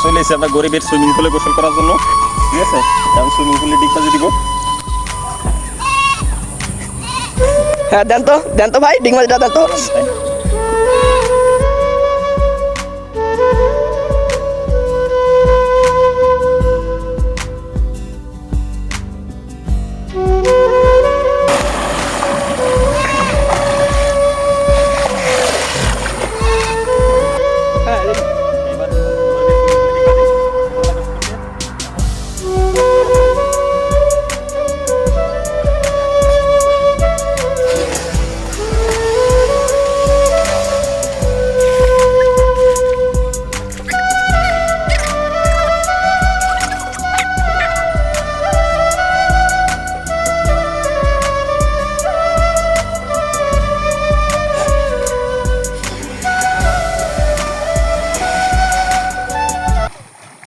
চলে এসেছি আমরা গরিবের সুইমিং পুলে গোসল করার জন্য, ঠিক আছে? এখন সুইমিং পুলে ডিগবাজি দিব। হ্যাঁ দেন তো ভাই ডিগবাজিটা দেন তো।